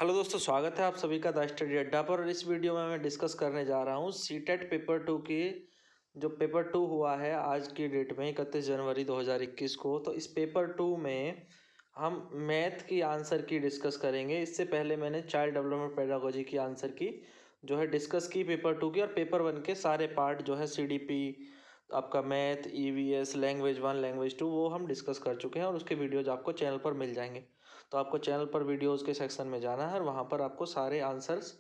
Hello दोस्तों, स्वागत है आप सभी का द स्टडी अड्डा पर। और इस वीडियो में मैं डिस्कस करने जा रहा हूँ सीटेट पेपर 2 की जो पेपर 2 हुआ है आज की डेट में 31 जनवरी 2021 को। तो इस पेपर 2 में हम मैथ की आंसर की डिस्कस करेंगे। इससे पहले मैंने चाइल्ड डेवलपमेंट पेडागोजी की आंसर की जो है डिस्कस की पेपर 2 की, और पेपर 1 के सारे पार्ट जो है CDP, आपका मैथ, EVS, लैंग्वेज 1, लैंग्वेज 2 वो हम डिस्कस कर चुके हैं और उसके वीडियोज आपको चैनल पर मिल जाएंगे। तो आपको चैनल पर वीडियोज़ के सेक्शन में जाना है और वहाँ पर आपको सारे आंसर्स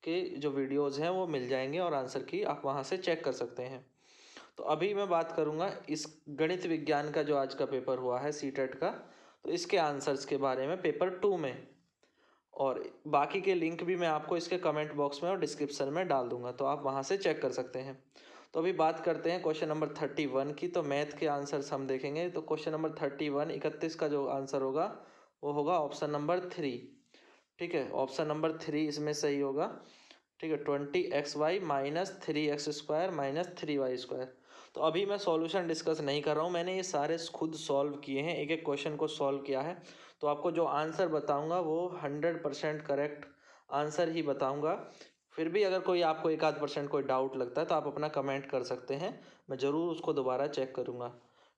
के जो वीडियोज़ हैं वो मिल जाएंगे और आंसर की आप वहाँ से चेक कर सकते हैं। तो अभी मैं बात करूँगा इस गणित विज्ञान का जो आज का पेपर हुआ है सीटेट का, तो इसके आंसर्स के बारे में पेपर 2 में, और बाकी के लिंक भी मैं आपको इसके कमेंट बॉक्स में और डिस्क्रिप्शन में डाल दूंगा, तो आप वहाँ से चेक कर सकते हैं। तो अभी बात करते हैं क्वेश्चन नंबर 31 की। तो मैथ के आंसर्स हम देखेंगे। तो क्वेश्चन नंबर 31 31 का जो आंसर होगा वो होगा ऑप्शन नंबर 3। ठीक है, ऑप्शन नंबर 3 इसमें सही होगा। ठीक है, 20xy minus 3x² minus 3y²। तो अभी मैं सॉल्यूशन डिस्कस नहीं कर रहा हूँ, मैंने ये सारे खुद सॉल्व किए हैं, एक एक क्वेश्चन को सॉल्व किया है। तो आपको जो आंसर बताऊँगा वो 100% करेक्ट आंसर ही बताऊँगा। फिर भी अगर कोई आपको एक आध परसेंट कोई डाउट लगता है तो आप अपना कमेंट कर सकते हैं, मैं ज़रूर उसको दोबारा चेक करूँगा।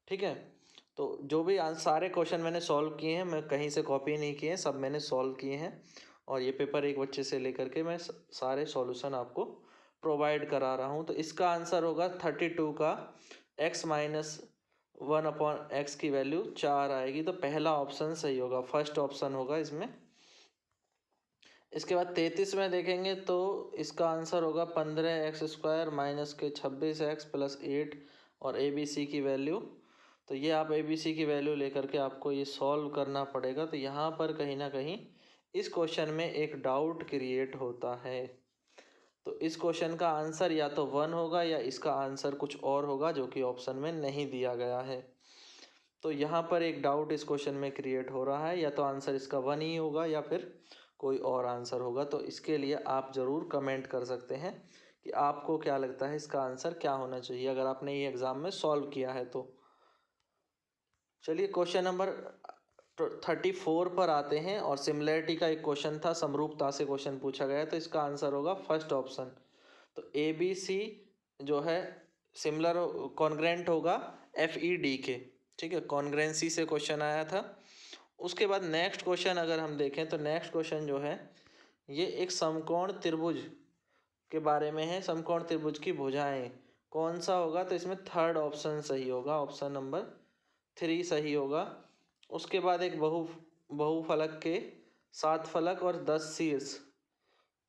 ठीक है, तो जो भी सारे क्वेश्चन मैंने सॉल्व किए हैं, मैं कहीं से कॉपी नहीं किए हैं, सब मैंने सॉल्व किए हैं। और ये पेपर एक बच्चे से लेकर के मैं सारे सॉल्यूशन आपको प्रोवाइड करा रहा हूँ। तो इसका आंसर होगा 32 का x-1/x की वैल्यू 4 आएगी। तो पहला ऑप्शन सही होगा, फर्स्ट ऑप्शन होगा इसमें। इसके बाद 33 में देखेंगे तो इसका आंसर होगा 15x² माइनस के 26x प्लस 8 और ABC की वैल्यू। तो ये आप ABC की वैल्यू लेकर के आपको ये सॉल्व करना पड़ेगा। तो यहाँ पर कहीं ना कहीं इस क्वेश्चन में एक डाउट क्रिएट होता है। तो इस क्वेश्चन का आंसर या तो 1 होगा या इसका आंसर कुछ और होगा जो कि ऑप्शन में नहीं दिया गया है। तो यहाँ पर एक डाउट इस क्वेश्चन में क्रिएट हो रहा है, या तो आंसर इसका 1 ही होगा या फिर कोई और आंसर होगा। तो इसके लिए आप ज़रूर कमेंट कर सकते हैं कि आपको क्या लगता है इसका आंसर क्या होना चाहिए, अगर आपने ये एग्ज़ाम में सॉल्व किया है तो। चलिए क्वेश्चन नंबर 34 पर आते हैं। और सिमिलरिटी का एक क्वेश्चन था, समरूपता से क्वेश्चन पूछा गया, तो इसका आंसर होगा फर्स्ट ऑप्शन। तो ABC जो है सिमिलर कॉन्ग्रेंट होगा FED के। ठीक है, कॉन्ग्रेंसी से क्वेश्चन आया था। उसके बाद नेक्स्ट क्वेश्चन अगर हम देखें तो नेक्स्ट क्वेश्चन जो है ये एक समकोण त्रिभुज के बारे में है। समकोण त्रिभुज की भुजाएं कौन सा होगा, तो इसमें थर्ड ऑप्शन सही होगा, ऑप्शन नंबर 3 सही होगा। उसके बाद एक बहुफलक के 7 फलक और 10 शीर्ष।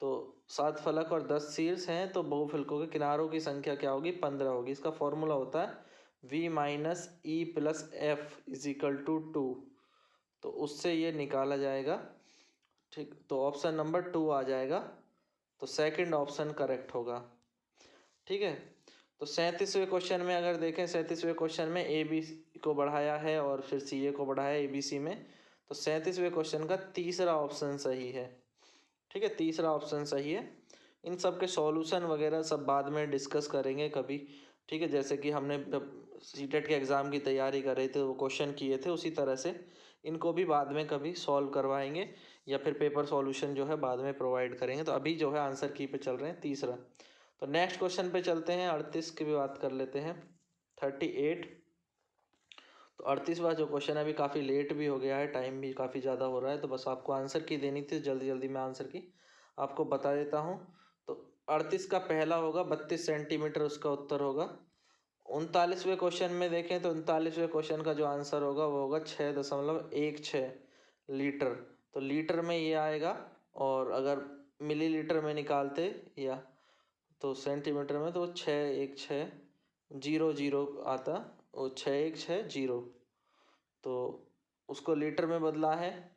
तो 7 फलक और 10 शीर्ष हैं, तो बहुफलकों के किनारों की संख्या क्या होगी, 15 होगी। इसका फॉर्मूला होता है V minus E plus F is equal to 2। तो उससे ये निकाला जाएगा। ठीक, तो ऑप्शन नंबर 2 आ जाएगा। तो सेकंड ऑप्शन करेक्ट होगा। ठीक है, तो 37वें क्वेश्चन में अगर देखें, 37वें क्वेश्चन में AB को बढ़ाया है और फिर CA को बढ़ाया ABC में। तो 37वें क्वेश्चन का तीसरा ऑप्शन सही है। ठीक है, तीसरा ऑप्शन सही है। इन सब के सॉल्यूशन वगैरह सब बाद में डिस्कस करेंगे कभी। ठीक है, जैसे कि हमने जब सीटेट के एग्ज़ाम की तैयारी कर रहे थे वो क्वेश्चन किए थे, उसी तरह से इनको भी बाद में कभी सॉल्व करवाएंगे या फिर पेपर सॉल्यूशन जो है बाद में प्रोवाइड करेंगे। तो अभी जो है आंसर की पे चल रहे हैं तीसरा। तो नेक्स्ट क्वेश्चन पे चलते हैं, 38 की भी बात कर लेते हैं। 38। तो 38वां जो क्वेश्चन है अभी काफ़ी लेट भी हो गया है, टाइम भी काफ़ी ज़्यादा हो रहा है, तो बस आपको आंसर की देनी थी, जल्दी जल्दी मैं आंसर की आपको बता देता हूँ। तो 38 का पहला होगा 32 सेंटीमीटर, उसका उत्तर होगा। 39वें क्वेश्चन में देखें तो 39वें क्वेश्चन का जो आंसर होगा वो होगा 6.16 लीटर। तो लीटर में ये आएगा, और अगर मिलीलीटर में निकालते या तो सेंटीमीटर में तो 61600 आता, वो 6160। तो उसको लीटर में बदला है,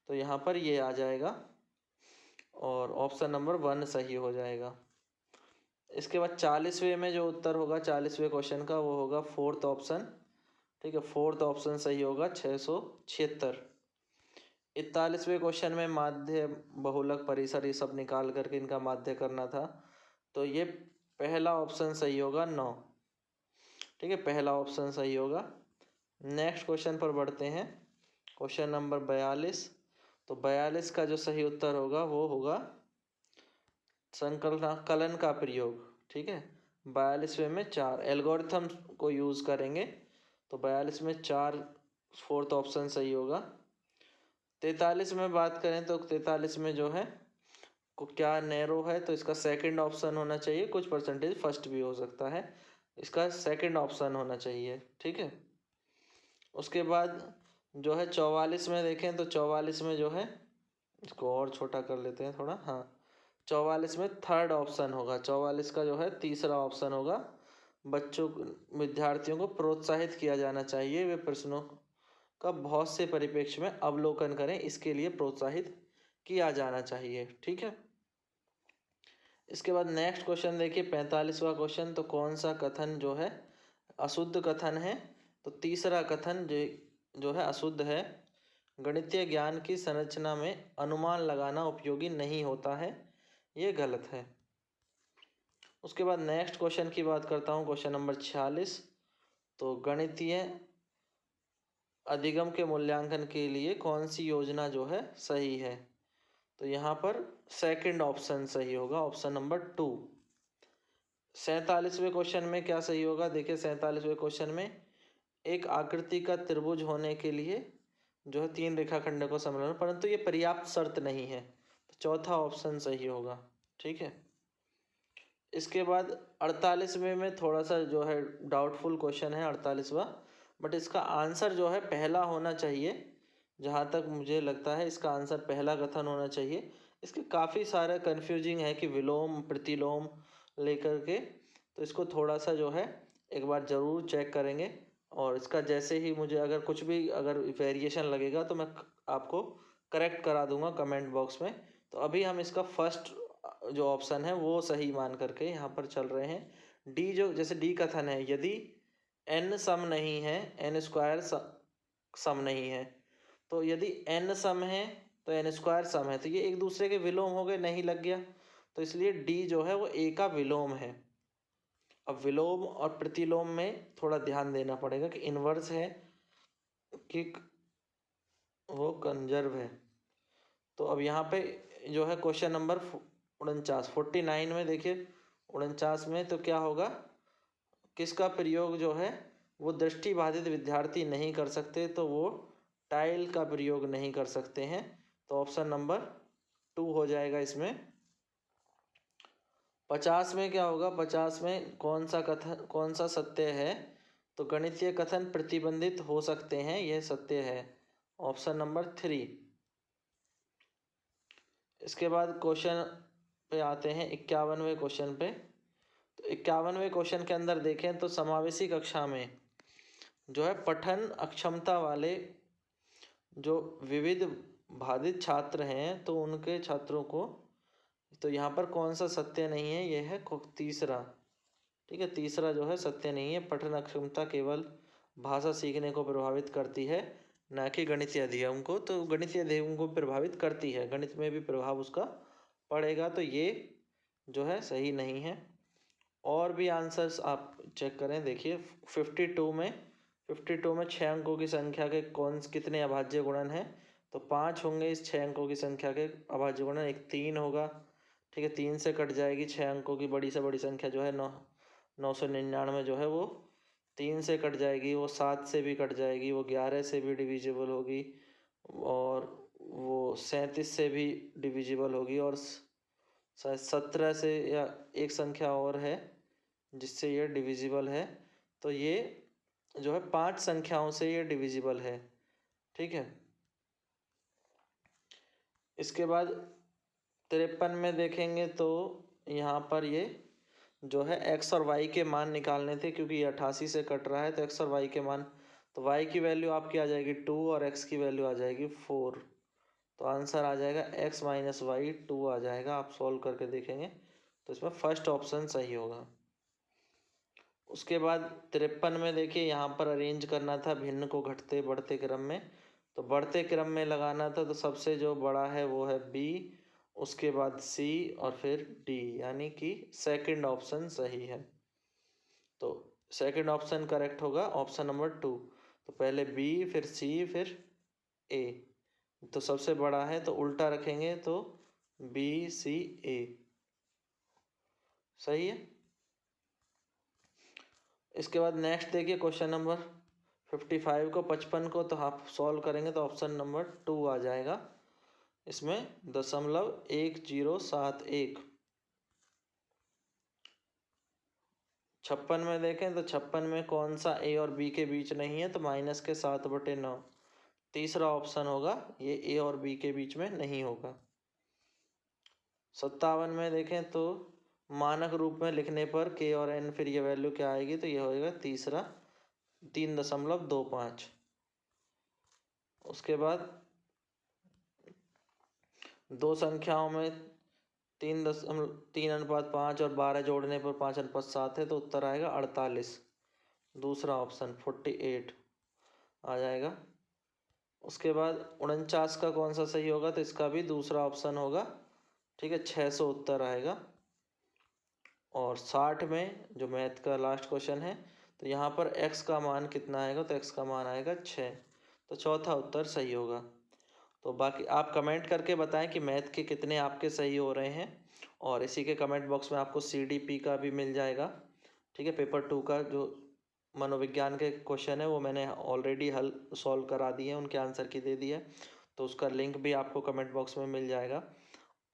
तो यहाँ पर ये आ जाएगा और ऑप्शन नंबर 1 सही हो जाएगा। इसके बाद 40वें में जो उत्तर होगा 40वें क्वेश्चन का वो होगा फोर्थ ऑप्शन। ठीक है, फोर्थ ऑप्शन सही होगा 676। 41वें क्वेश्चन में माध्य, बहुलक, परिसर ये सब निकाल करके इनका माध्य करना था, तो ये पहला ऑप्शन सही होगा 9। ठीक है, पहला ऑप्शन सही होगा। नेक्स्ट क्वेश्चन पर बढ़ते हैं, क्वेश्चन नंबर 42। तो 42 का जो सही उत्तर होगा वो होगा संकलन का प्रयोग। ठीक है, 42वें में 4 एल्गोरिथम को यूज़ करेंगे तो 42 में 4 फोर्थ ऑप्शन सही होगा। 43 में बात करें तो 43 में जो है को क्या नैरो है, तो इसका सेकंड ऑप्शन होना चाहिए, कुछ परसेंटेज फर्स्ट भी हो सकता है, इसका सेकंड ऑप्शन होना चाहिए। ठीक है, उसके बाद जो है 44 में देखें तो 44 में जो है, इसको और छोटा कर लेते हैं थोड़ा, हाँ 44 में थर्ड ऑप्शन होगा, 44 का जो है तीसरा ऑप्शन होगा। बच्चों विद्यार्थियों को प्रोत्साहित किया जाना चाहिए, वे प्रश्नों का बहुत से परिप्रेक्ष्य में अवलोकन करें, इसके लिए प्रोत्साहित किया जाना चाहिए। ठीक है, इसके बाद नेक्स्ट क्वेश्चन देखिए 45वां क्वेश्चन। तो कौन सा कथन जो है अशुद्ध कथन है, तो तीसरा कथन जो है अशुद्ध है। गणितीय ज्ञान की संरचना में अनुमान लगाना उपयोगी नहीं होता है, ये गलत है। उसके बाद नेक्स्ट क्वेश्चन की बात करता हूँ, क्वेश्चन नंबर 46। तो गणितीय अधिगम के मूल्यांकन के लिए कौन सी योजना जो है सही है, तो यहाँ पर सेकंड ऑप्शन सही होगा, ऑप्शन नंबर 2। 47वें क्वेश्चन में क्या सही होगा, देखिए 47वें क्वेश्चन में एक आकृति का त्रिभुज होने के लिए जो है 3 रेखाखंडों को सममिलाना, परंतु ये पर्याप्त शर्त नहीं है, तो चौथा ऑप्शन सही होगा। ठीक है, इसके बाद 48वें में थोड़ा सा जो है डाउटफुल क्वेश्चन है 48वां, बट इसका आंसर जो है पहला होना चाहिए, जहाँ तक मुझे लगता है इसका आंसर पहला कथन होना चाहिए। इसके काफ़ी सारे कन्फ्यूजिंग है कि विलोम प्रतिलोम लेकर के, तो इसको थोड़ा सा जो है एक बार ज़रूर चेक करेंगे, और इसका जैसे ही मुझे अगर कुछ भी अगर वेरिएशन लगेगा तो मैं आपको करेक्ट करा दूंगा कमेंट बॉक्स में। तो अभी हम इसका फर्स्ट जो ऑप्शन है वो सही मान करके यहाँ पर चल रहे हैं। डी जो जैसे डी कथन है, यदि n सम नहीं है, n स्क्वायर सम नहीं है, तो यदि n सम है तो n स्क्वायर सम है, तो ये एक दूसरे के विलोम हो गए, नहीं लग गया, तो इसलिए डी जो है वो ए का विलोम है। अब विलोम और प्रतिलोम में थोड़ा ध्यान देना पड़ेगा कि इनवर्स है कि वो कंजर्व है। तो अब यहाँ पे जो है क्वेश्चन नंबर 49 में देखिए 49 में तो क्या होगा, किसका प्रयोग जो है वो दृष्टिबाधित विद्यार्थी नहीं कर सकते, तो वो टाइल का प्रयोग नहीं कर सकते हैं, तो ऑप्शन नंबर 2 हो जाएगा इसमें। 50 में क्या होगा, 50 में कौन सा सत्य है, तो गणितीय कथन प्रतिबंधित हो सकते हैं, यह सत्य है, ऑप्शन नंबर 3। इसके बाद क्वेश्चन पे आते हैं 51वें क्वेश्चन पे। तो 51वें क्वेश्चन के अंदर देखें तो समावेशी कक्षा में जो है पठन अक्षमता वाले जो विविध बाधित छात्र हैं, तो उनके छात्रों को, तो यहाँ पर कौन सा सत्य नहीं है, यह है तीसरा। ठीक है, तीसरा जो है सत्य नहीं है, पठन अक्षमता केवल भाषा सीखने को प्रभावित करती है, ना कि गणितीय अधिगम को। तो गणितीय अधिगम को प्रभावित करती है, गणित में भी प्रभाव उसका पड़ेगा, तो ये जो है सही नहीं है। और भी आंसर्स आप चेक करें, देखिए 52 में 6 अंकों की संख्या के कितने अभाज्य गुणन हैं, तो 5 होंगे इस 6 अंकों की संख्या के अभाज्य गुणन, एक 3 होगा। ठीक है, 3 से कट जाएगी 6 अंकों की बड़ी से बड़ी संख्या जो है 999 जो है वो 3 से कट जाएगी, वो 7 से भी कट जाएगी, वो 11 से भी डिविजिबल होगी, और वो 37 से भी डिविजिबल होगी, और शायद 17 से या एक संख्या और है जिससे ये डिविजिबल है, तो ये जो है 5 संख्याओं से ये डिविजिबल है। ठीक है, इसके बाद 53 में देखेंगे तो यहाँ पर ये जो है x और y के मान निकालने थे, क्योंकि ये 88 से कट रहा है, तो x और y के मान, तो y की वैल्यू आपकी आ जाएगी 2 और x की वैल्यू आ जाएगी 4, तो आंसर आ जाएगा x माइनस वाई 2 आ जाएगा। आप सॉल्व करके देखेंगे तो इसमें फर्स्ट ऑप्शन सही होगा। उसके बाद 53 में देखिए यहाँ पर अरेंज करना था भिन्न को घटते बढ़ते क्रम में, तो बढ़ते क्रम में लगाना था, तो सबसे जो बड़ा है वो है B, उसके बाद C और फिर D, यानी कि सेकंड ऑप्शन सही है, तो सेकंड ऑप्शन करेक्ट होगा, ऑप्शन नंबर 2। तो पहले B फिर C फिर A, तो सबसे बड़ा है तो उल्टा रखेंगे तो BCA। सही है। इसके बाद नेक्स्ट देखिए क्वेश्चन नंबर 55 को 55 को तो आप सॉल्व करेंगे तो ऑप्शन नंबर 2 आ जाएगा। इसमें 0.1071। 56 में देखें तो 56 में कौन सा A और B के बीच नहीं है तो -7/9। तीसरा ऑप्शन होगा ये A और B के बीच में नहीं होगा। 57 में देखें तो मानक रूप में लिखने पर K और N फिर ये वैल्यू क्या आएगी तो ये होएगा तीसरा 3.25। उसके बाद दो संख्याओं में 3:3:5 और 12 जोड़ने पर 5:7 है तो उत्तर आएगा 48। दूसरा ऑप्शन 48 आ जाएगा। उसके बाद 49 का कौन सा सही होगा तो इसका भी दूसरा ऑप्शन होगा। ठीक है, 600 उत्तर आएगा। और 60 में जो मैथ का लास्ट क्वेश्चन है तो यहाँ पर x का मान कितना आएगा तो x का मान आएगा 6। तो चौथा उत्तर सही होगा। तो बाकी आप कमेंट करके बताएं कि मैथ के कितने आपके सही हो रहे हैं। और इसी के कमेंट बॉक्स में आपको CDP का भी मिल जाएगा। ठीक है, पेपर 2 का जो मनोविज्ञान के क्वेश्चन है वो मैंने ऑलरेडी हल सॉल्व करा दिए हैं, उनके आंसर की दे दिए। तो उसका लिंक भी आपको कमेंट बॉक्स में मिल जाएगा।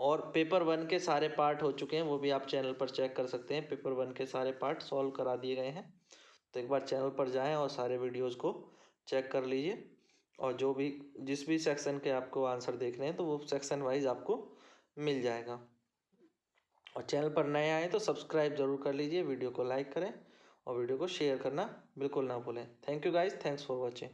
और पेपर 1 के सारे पार्ट हो चुके हैं, वो भी आप चैनल पर चेक कर सकते हैं। पेपर 1 के सारे पार्ट सॉल्व करा दिए गए हैं। तो एक बार चैनल पर जाएं और सारे वीडियोज़ को चेक कर लीजिए। और जो भी जिस भी सेक्शन के आपको आंसर देखने हैं तो वो सेक्शन वाइज आपको मिल जाएगा। और चैनल पर नए आए तो सब्सक्राइब ज़रूर कर लीजिए, वीडियो को लाइक करें और वीडियो को शेयर करना बिल्कुल ना भूलें। Thank you guys, thanks for watching.